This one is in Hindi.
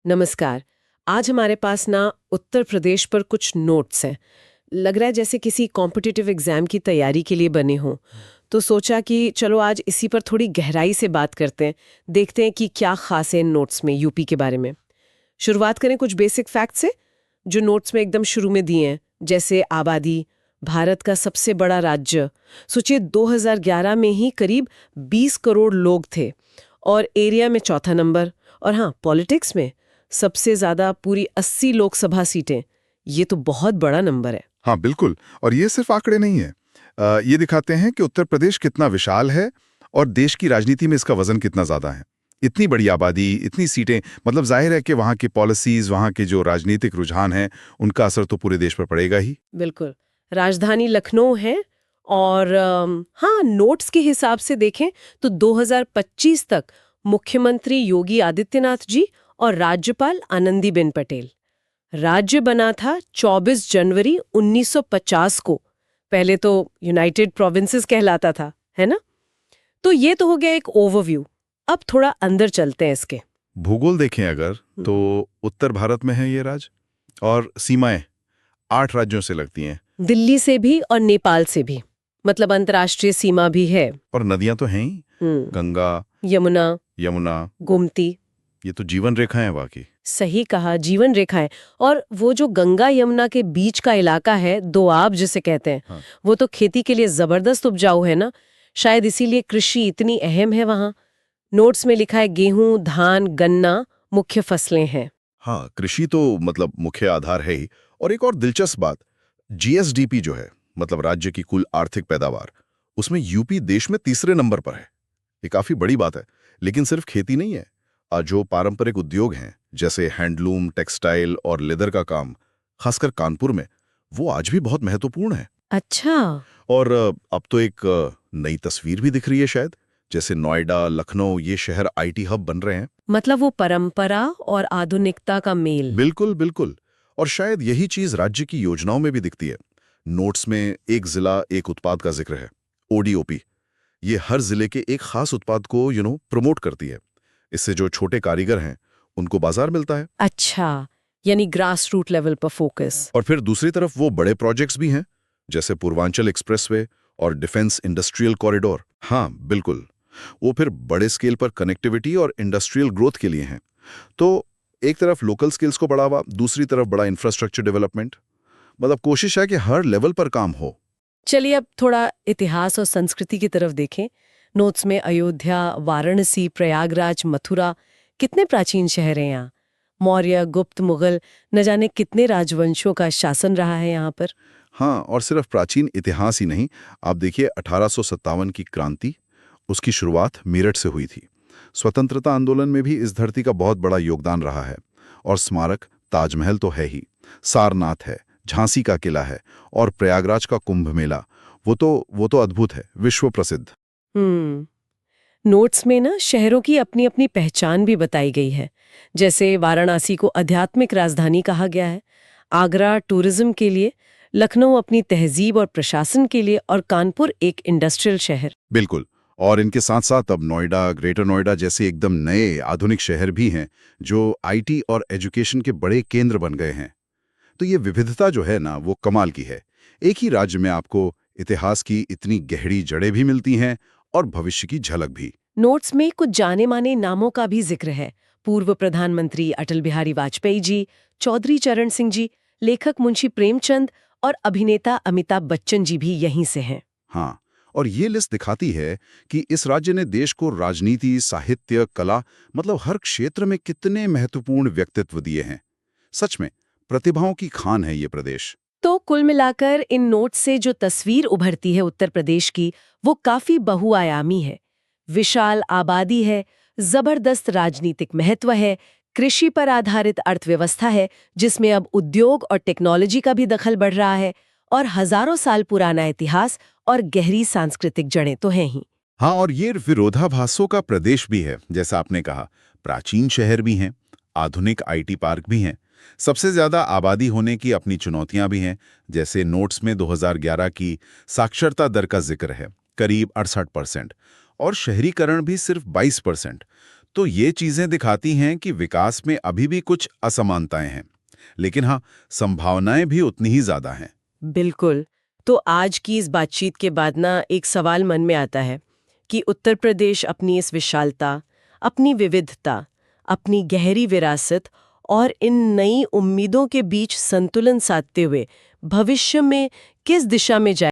नमस्कार। आज हमारे पास ना उत्तर प्रदेश पर कुछ नोट्स हैं। लग रहा है जैसे किसी कॉम्पिटिटिव एग्जाम की तैयारी के लिए बने हों। तो सोचा कि चलो आज इसी पर थोड़ी गहराई से बात करते हैं, देखते हैं कि क्या खास है इन नोट्स में यूपी के बारे में। शुरुआत करें कुछ बेसिक फैक्ट से जो नोट्स में एकदम शुरू में दिए हैं, जैसे आबादी, भारत का सबसे बड़ा राज्य। सोचिए 2011 में ही करीब 20 करोड़ लोग थे और एरिया में चौथा नंबर। और हाँ, पॉलिटिक्स में सबसे ज्यादा पूरी 80 लोकसभा सीटें। ये तो बहुत बड़ा नंबर है। हाँ बिल्कुल। और ये सिर्फ आंकड़े नहीं है। ये दिखाते हैं कि उत्तर प्रदेश कितना विशाल है और देश की राजनीति में इसका वजन कितना ज्यादा है। इतनी बड़ी आबादी, इतनी सीटें, मतलब जाहिर है कि वहाँ की पॉलिसीज, वहाँ के जो राजनीतिक रुझान हैं, उनका असर तो पूरे देश पर पड़ेगा ही। बिल्कुल। राजधानी लखनऊ है और हाँ, नोट्स के हिसाब से देखें तो 2025 तक मुख्यमंत्री योगी आदित्यनाथ जी और राज्यपाल आनंदीबेन पटेल। राज्य बना था 24 जनवरी 1950 को। पहले तो यूनाइटेड प्रोविंसेस कहलाता था, है ना? तो ये तो हो गया एक ओवरव्यू। अब थोड़ा अंदर चलते हैं इसके। भूगोल देखें अगर, तो उत्तर भारत में है ये राज्य, और सीमाएं 8 राज्यों से लगती हैं। दिल्ली से भी और नेपाल से भी, मतलब अंतर्राष्ट्रीय सीमा भी है। और नदियां तो हैं ही, गंगा, यमुना, यमुना। गोमती। ये तो जीवन रेखाएं हैं वाकई। सही कहा, जीवन रेखाएं। और वो जो गंगा यमुना के बीच का इलाका है, दोआब जिसे कहते हैं, हाँ। वो तो खेती के लिए जबरदस्त उपजाऊ है ना। शायद इसीलिए कृषि इतनी अहम है वहां। नोट्स में लिखा है गेहूं, धान, गन्ना मुख्य फसलें हैं। हाँ, कृषि तो मतलब मुख्य आधार है ही। और एक और दिलचस्प बात, जीएसडीपी जो है, मतलब राज्य की कुल आर्थिक पैदावार, उसमें यूपी देश में तीसरे नंबर पर है। ये काफी बड़ी बात है। लेकिन सिर्फ खेती नहीं है। जो पारंपरिक उद्योग हैं, जैसे हैंडलूम, टेक्सटाइल और लेदर का काम, खासकर कानपुर में, वो आज भी बहुत महत्वपूर्ण है। अच्छा। और अब तो एक नई तस्वीर भी दिख रही है शायद, जैसे नोएडा, लखनऊ, ये शहर आईटी हब बन रहे हैं। मतलब वो परंपरा और आधुनिकता का मेल। बिल्कुल बिल्कुल। और शायद यही चीज राज्य की योजनाओं में भी दिखती है। नोट्स में एक जिला एक उत्पाद का जिक्र है, ओडीओपी। ये हर जिले के एक खास उत्पाद को प्रमोट करती है। इससे जो छोटे कारीगर हैं, उनको बाजार मिलता है। अच्छा, यानी ग्रास रूट लेवल पर फोकस। और फिर दूसरी तरफ वो बड़े प्रोजेक्ट्स भी हैं, जैसे पूर्वांचल एक्सप्रेसवे और डिफेंस इंडस्ट्रियल कॉरिडोर। हाँ बिल्कुल, वो फिर बड़े स्केल पर कनेक्टिविटी और इंडस्ट्रियल ग्रोथ के लिए हैं। तो एक तरफ लोकल स्किल्स को बढ़ावा, दूसरी तरफ बड़ा इंफ्रास्ट्रक्चर डेवलपमेंट। मतलब कोशिश है कि हर लेवल पर काम हो। चलिए अब थोड़ा इतिहास और संस्कृति की तरफ देखें। नोट्स में अयोध्या, वाराणसी, प्रयागराज, मथुरा, कितने प्राचीन शहर हैं यहाँ। मौर्य, गुप्त, मुगल, न जाने कितने राजवंशों का शासन रहा है यहाँ पर। हाँ, और सिर्फ प्राचीन इतिहास ही नहीं। आप देखिए 1857 की क्रांति, उसकी शुरुआत मेरठ से हुई थी। स्वतंत्रता आंदोलन में भी इस धरती का बहुत बड़ा योगदान रहा है। और स्मारक, ताजमहल तो है ही, सारनाथ है, झांसी का किला है, और प्रयागराज का कुंभ मेला, वो तो अद्भुत है, विश्व प्रसिद्ध। नोट्स में ना शहरों की अपनी अपनी पहचान भी बताई गई है। जैसे वाराणसी को आध्यात्मिक राजधानी कहा गया है, आगरा टूरिज्म के लिए, लखनऊ अपनी तहजीब और प्रशासन के लिए, और कानपुर एक इंडस्ट्रियल शहर। बिल्कुल। और इनके साथ साथ अब नोएडा, ग्रेटर नोएडा जैसे एकदम नए आधुनिक शहर भी हैं, जो आईटी और एजुकेशन के बड़े केंद्र बन गए हैं। तो ये विविधता जो है ना, वो कमाल की है। एक ही राज्य में आपको इतिहास की इतनी गहरी जड़ें भी मिलती हैं और भविष्य की झलक भी। नोट्स में कुछ जाने माने नामों का भी जिक्र है। पूर्व प्रधानमंत्री अटल बिहारी वाजपेयी जी, चौधरी चरण सिंह जी, लेखक मुंशी प्रेमचंद और अभिनेता अमिताभ बच्चन जी भी यहीं से हैं। हाँ, और ये लिस्ट दिखाती है कि इस राज्य ने देश को राजनीति, साहित्य, कला, मतलब हर क्षेत्र में कितने महत्वपूर्ण व्यक्तित्व दिए हैं। सच में प्रतिभाओं की खान है ये प्रदेश। तो कुल मिलाकर इन नोट्स से जो तस्वीर उभरती है उत्तर प्रदेश की, वो काफी बहुआयामी है। विशाल आबादी है, जबरदस्त राजनीतिक महत्व है, कृषि पर आधारित अर्थव्यवस्था है जिसमें अब उद्योग और टेक्नोलॉजी का भी दखल बढ़ रहा है, और हजारों साल पुराना इतिहास और गहरी सांस्कृतिक जड़ें तो हैं ही। हाँ, और ये विरोधाभासों का प्रदेश भी है, जैसा आपने कहा। प्राचीन शहर भी हैं, आधुनिक आईटी पार्क भी हैं, सबसे ज्यादा आबादी होने की अपनी चुनौतियां भी हैं। जैसे नोट्स में 2011 की साक्षरता दर का जिक्र है, करीब 68%, और शहरीकरण भी सिर्फ 22%। तो ये चीजें दिखाती हैं कि विकास में अभी भी कुछ असमानताएं हैं, लेकिन हाँ, संभावनाएं भी उतनी ही ज्यादा हैं। बिल्कुल। तो आज की इस बातचीत के बाद ना एक सवाल मन में आता है कि उत्तर प्रदेश अपनी इस विशालता, अपनी विविधता, अपनी गहरी विरासत और इन नई उम्मीदों के बीच संतुलन साधते हुए भविष्य में किस दिशा में जाए।